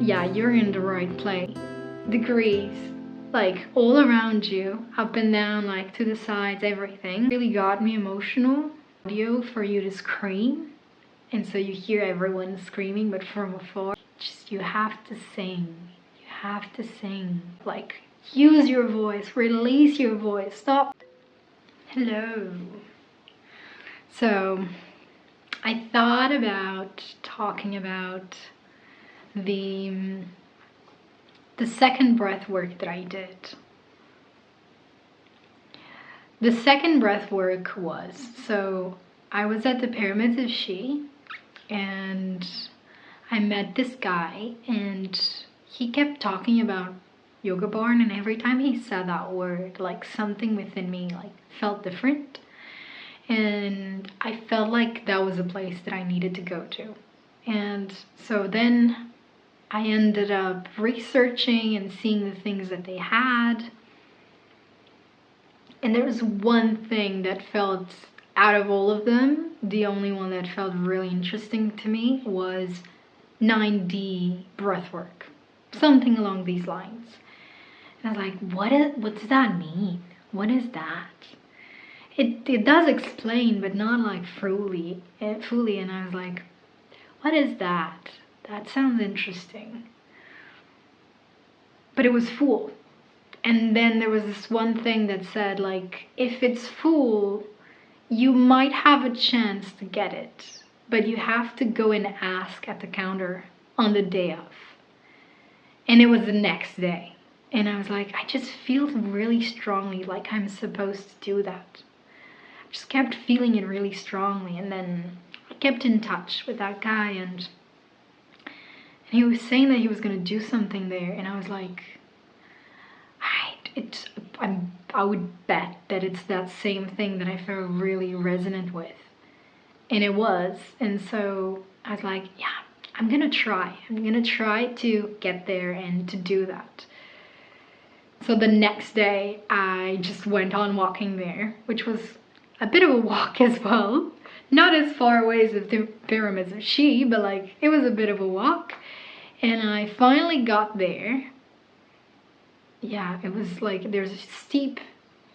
yeah, you're in the right place. Degrees, like all around you, up and down, like to the sides, everything. Really got me emotional. Audio for you to scream, and so you hear everyone screaming, but from afar. Just you have to sing. You have to sing. Like, use your voice, release your voice. Stop. Hello. So, I thought about talking about the second breath work that I did. The second breath work was, so I was at the Pyramids of She, and I met this guy, and he kept talking about yoga barn, and every time he said that word, like something within me like felt different, and I felt like that was a place that I needed to go to. And so then I ended up researching and seeing the things that they had. And there was one thing that felt, out of all of them, the only one that felt really interesting to me was 9D breathwork. Something along these lines. And I was like, what does that mean? What is that? It does explain, but not like fully. And I was like, what is that? That sounds interesting. But it was full. And then there was this one thing that said, like, if it's full, you might have a chance to get it, but you have to go and ask at the counter on the day of. And it was the next day. And I was like, I just feel really strongly like I'm supposed to do that. I just kept feeling it really strongly. And then I kept in touch with that guy, and he was saying that he was going to do something there. And I was like, I would bet that it's that same thing that I felt really resonant with. And it was. And so I was like, yeah, I'm gonna try. I'm gonna try to get there and to do that. So the next day I just went on walking there, which was a bit of a walk as well. Not as far away as the Pyramids of She, but like it was a bit of a walk. And I finally got there. Yeah, it was like there's a steep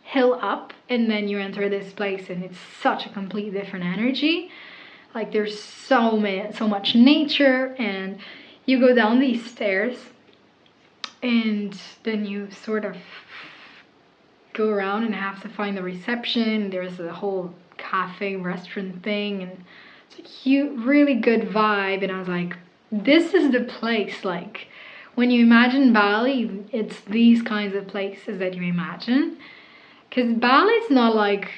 hill up, and then you enter this place, and it's such a complete different energy. Like there's so much nature, and you go down these stairs, and then you sort of go around and have to find the reception. There's a whole cafe restaurant thing, and it's a cute, really good vibe. And I was like, this is the place. Like, when you imagine Bali, it's these kinds of places that you imagine. Because Bali's not like,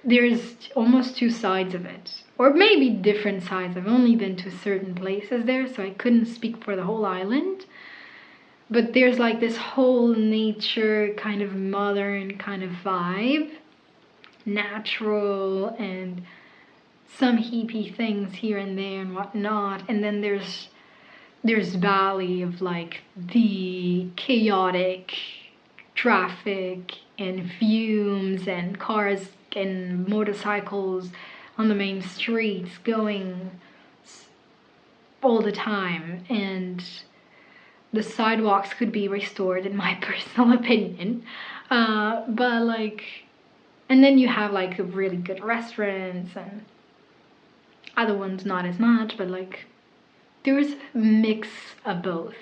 there's almost two sides of it. Or maybe different sides. I've only been to certain places there, so I couldn't speak for the whole island. But there's like this whole nature, kind of modern kind of vibe. Natural, and some hippie things here and there and whatnot. And then there's Bali of like the chaotic traffic and fumes and cars and motorcycles on the main streets going all the time, and the sidewalks could be restored in my personal opinion, but like, and then you have like really good restaurants and other ones not as much, but like there's a mix of both.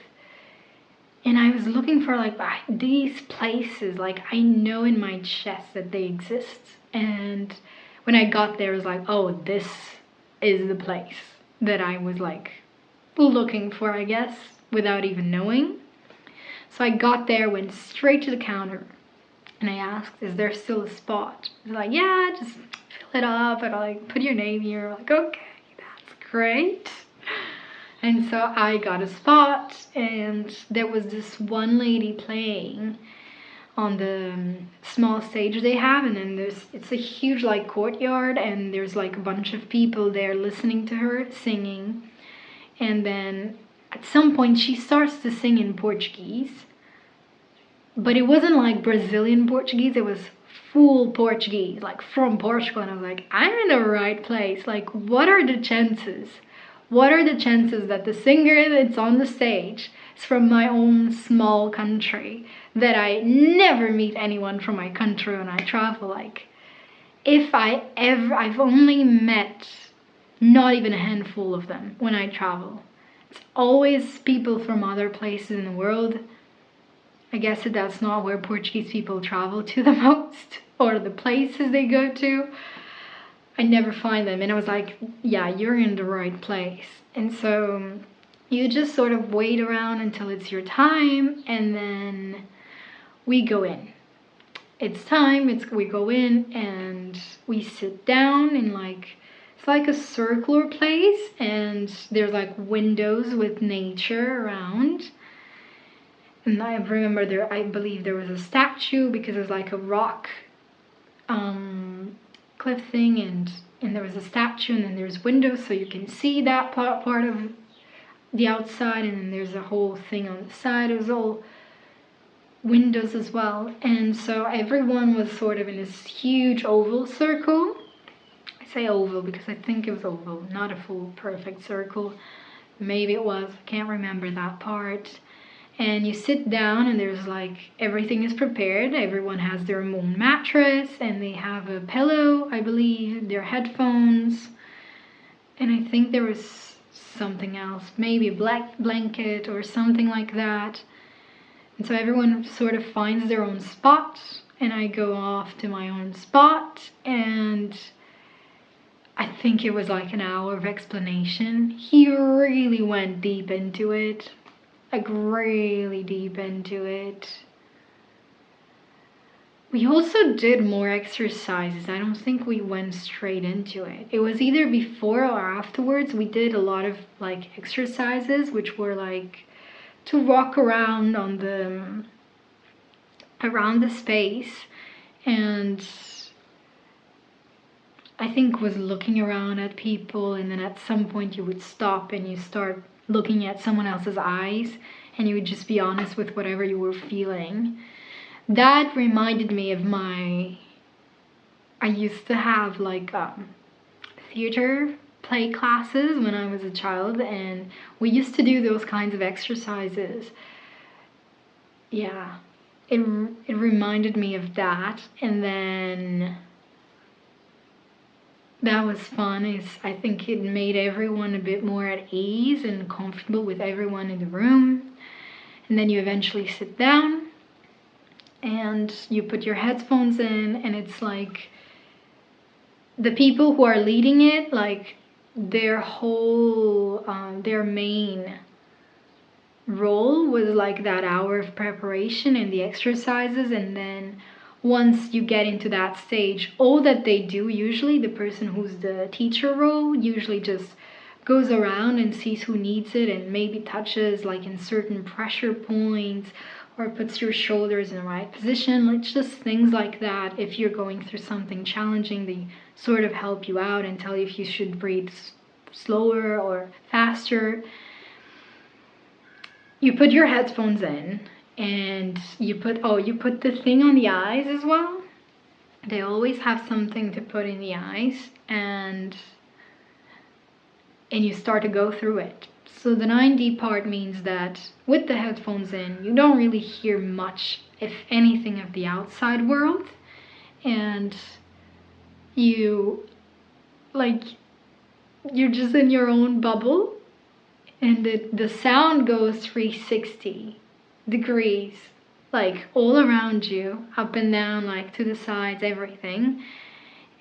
And I was looking for like these places, like I know in my chest that they exist. And when I got there, I was like, oh, this is the place that I was like looking for, I guess, without even knowing. So I got there, went straight to the counter, and I asked, is there still a spot? They're like, yeah, just fill it up, and I'll like put your name here. I'm like, okay, that's great. And so I got a spot, and there was this one lady playing on the small stage they have, and then it's a huge like courtyard, and there's like a bunch of people there listening to her singing. And then at some point she starts to sing in Portuguese, but it wasn't like Brazilian Portuguese, it was full Portuguese, like from Portugal. And I was like, I'm in the right place. Like, what are the chances? what are the chances that the singer that's on the stage is from my own small country, that I never meet anyone from my country when I travel? Like, I've only met not even a handful of them when I travel. It's always people from other places in the world. I guess that's not where Portuguese people travel to the most, or the places they go to. I never find them, and I was like, yeah, you're in the right place. And so you just sort of wait around until it's your time, and then we go in. It's time, we go in and we sit down in like, it's like a circular place, and there's like windows with nature around. And I remember I believe there was a statue, because there's like a rock cliff thing, and there was a statue, and then there's windows so you can see that part of the outside, and then there's a whole thing on the side. It was all windows as well, and so everyone was sort of in this huge oval circle. I say oval because I think it was oval, not a full perfect circle. Maybe it was, I can't remember that part. And you sit down, and there's like, everything is prepared. Everyone has their own mattress, and they have a pillow, I believe, their headphones, and I think there was something else, maybe a black blanket or something like that. And so everyone sort of finds their own spot, and I go off to my own spot, and I think it was like an hour of explanation. He really went deep into it. Like, really deep into it. We also did more exercises. I don't think we went straight into it. It was either before or afterwards. We did a lot of like exercises, which were like to walk around on around the space, and I think was looking around at people, and then at some point you would stop and you start looking at someone else's eyes, and you would just be honest with whatever you were feeling. That reminded me of I used to have like theater play classes when I was a child, and we used to do those kinds of exercises. Yeah, it reminded me of that, and then that was fun. I think it made everyone a bit more at ease and comfortable with everyone in the room. And then you eventually sit down and you put your headphones in, and it's like the people who are leading it, like their main role was like that hour of preparation and the exercises, and then once you get into that stage, all that they do, usually the person who's the teacher role usually just goes around and sees who needs it, and maybe touches like in certain pressure points, or puts your shoulders in the right position. It's just things like that. If you're going through something challenging, they sort of help you out and tell you if you should breathe slower or faster. You put your headphones in, and you put the thing on the eyes as well. They always have something to put in the eyes, and you start to go through it. So the 9D part means that with the headphones in, you don't really hear much, if anything, of the outside world, and you're just in your own bubble, and the sound goes 360 degrees, like all around you, up and down, like to the sides, everything.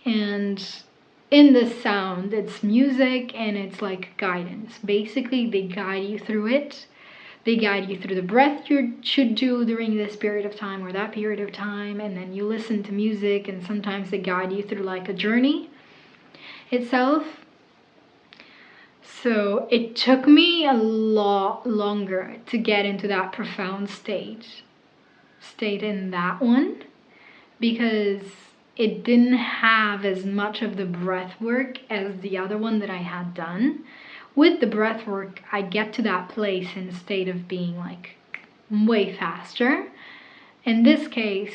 And in the sound, it's music, and it's like guidance. Basically, they guide you through it. They guide you through the breath you should do during this period of time or that period of time, and then you listen to music, and sometimes they guide you through like a journey itself. So it took me a lot longer to get into that profound state in that one, because it didn't have as much of the breath work as the other one that I had done. With the breath work, I get to that place in a state of being like way faster. In this case,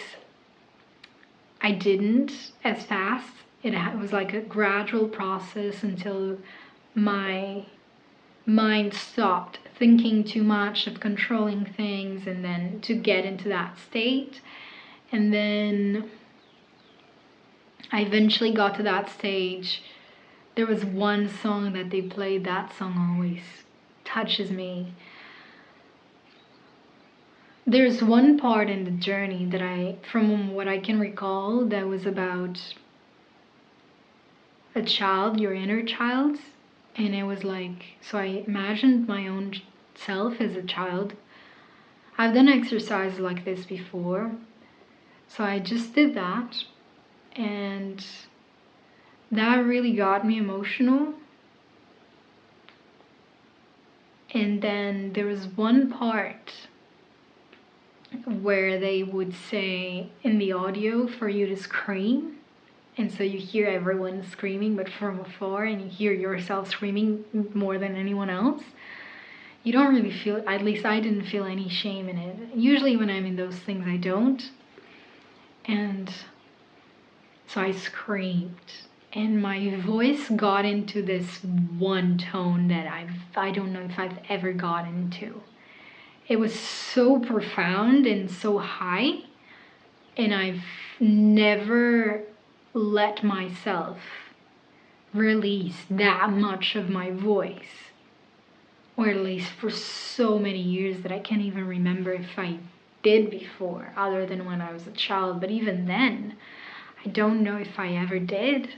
I didn't as fast. It was like a gradual process until my mind stopped thinking too much of controlling things, and then to get into that state. And then I eventually got to that stage. There was one song that they played, that song always touches me. There's one part in the journey that from what I can recall, that was about a child, your inner child. And it was like, so I imagined my own self as a child. I've done exercises like this before, so I just did that, and that really got me emotional. And then there was one part where they would say in the audio for you to scream. And so you hear everyone screaming, but from afar, and you hear yourself screaming more than anyone else. You don't really feel, at least I didn't feel any shame in it. Usually when I'm in those things, I don't. And so I screamed. And my voice got into this one tone that I don't know if I've ever gotten into. It was so profound and so high. And I've never let myself release that much of my voice, or at least for so many years that I can't even remember if I did before, other than when I was a child. But even then, I don't know if I ever did.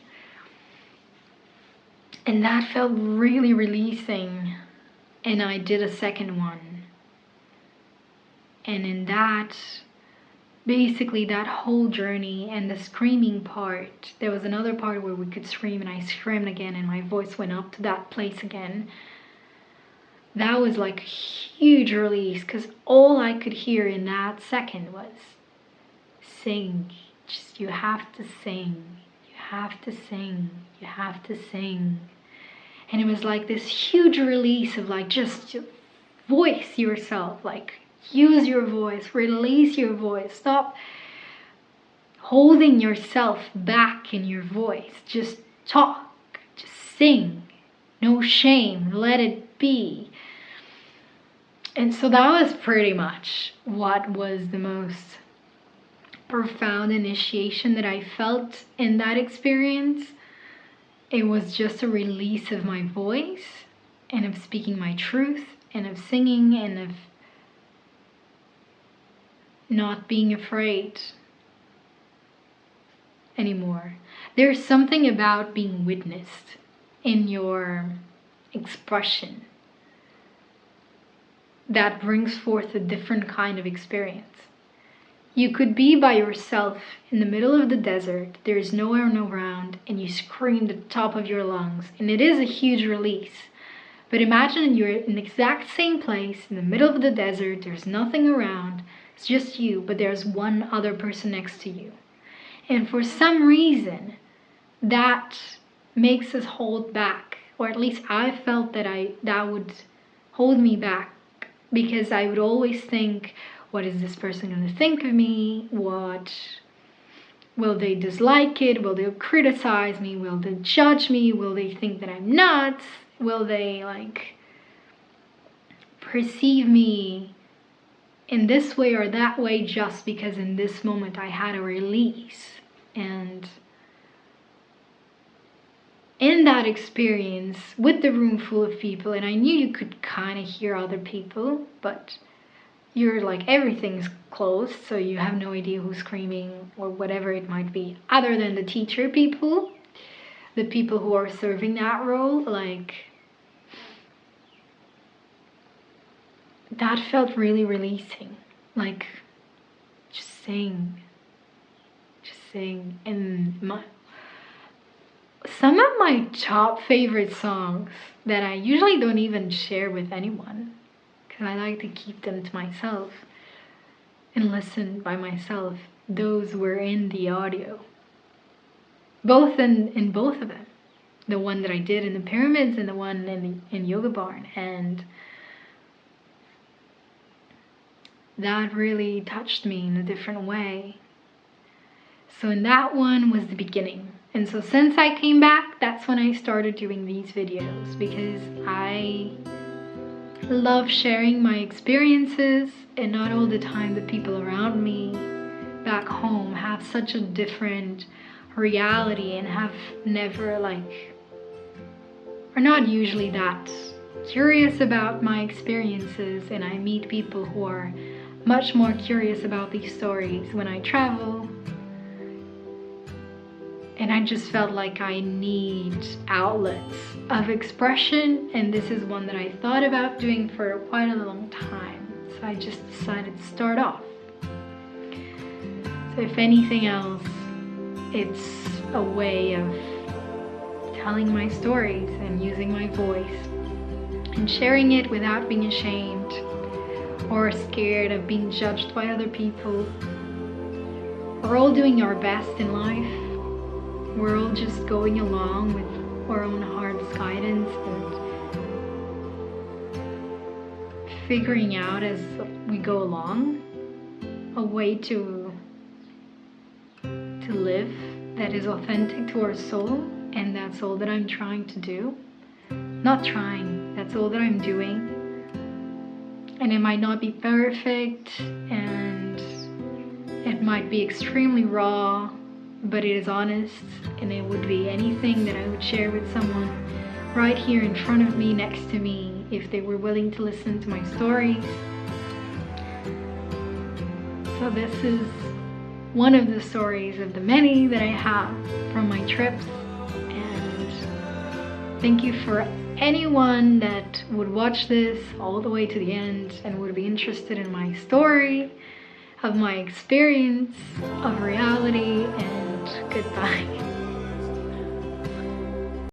And that felt really releasing. And I did a second one. And in that, basically that whole journey and the screaming part, there was another part where we could scream, and I screamed again and my voice went up to that place again. That was like a huge release, because all I could hear in that second was sing. Just, you have to sing, you have to sing, you have to sing. And it was like this huge release of like, just voice yourself, like use your voice, release your voice, stop holding yourself back in your voice, just talk, just sing, no shame, let it be. And so that was pretty much what was the most profound initiation that I felt in that experience. It was just a release of my voice, and of speaking my truth, and of singing, and of not being afraid anymore. There's something about being witnessed in your expression that brings forth a different kind of experience. You could be by yourself in the middle of the desert, there is no one around, and you scream at the top of your lungs, and it is a huge release. But imagine you're in the exact same place in the middle of the desert, there's nothing around, it's just you, but there's one other person next to you. And for some reason, that makes us hold back, or at least I felt that would hold me back, because I would always think, what is this person going to think of me? What will they dislike it? Will they criticize me? Will they judge me? Will they think that I'm nuts? Will they like perceive me in this way or that way just because in this moment I had a release? And in that experience with the room full of people, and I knew you could kind of hear other people, but you're like, everything's closed, so you have no idea who's screaming or whatever it might be, other than the teacher people, the people who are serving that role. Like, that felt really releasing. Like, just sing. And some of my top favorite songs that I usually don't even share with anyone, because I like to keep them to myself and listen by myself, those were in the audio. Both in both of them. The one that I did in the pyramids and the one in Yoga Barn. And that really touched me in a different way. So in that one was the beginning. And so since I came back, that's when I started doing these videos, because I love sharing my experiences, and not all the time the people around me back home have such a different reality and have never are not usually that curious about my experiences, and I meet people who are much more curious about these stories when I travel. And I just felt like I need outlets of expression, and this is one that I thought about doing for quite a long time. So I just decided to start off. So if anything else, it's a way of telling my stories and using my voice and sharing it without being ashamed or scared of being judged by other people. We're all doing our best in life. We're all just going along with our own heart's guidance and figuring out as we go along a way to live that is authentic to our soul, and that's all that I'm trying to do. Not trying, that's all that I'm doing. And it might not be perfect, and it might be extremely raw, but it is honest, and it would be anything that I would share with someone right here in front of me, next to me, if they were willing to listen to my stories. So this is one of the stories of the many that I have from my trips, and thank you for anyone that would watch this all the way to the end and would be interested in my story, of my experience, of reality, and goodbye.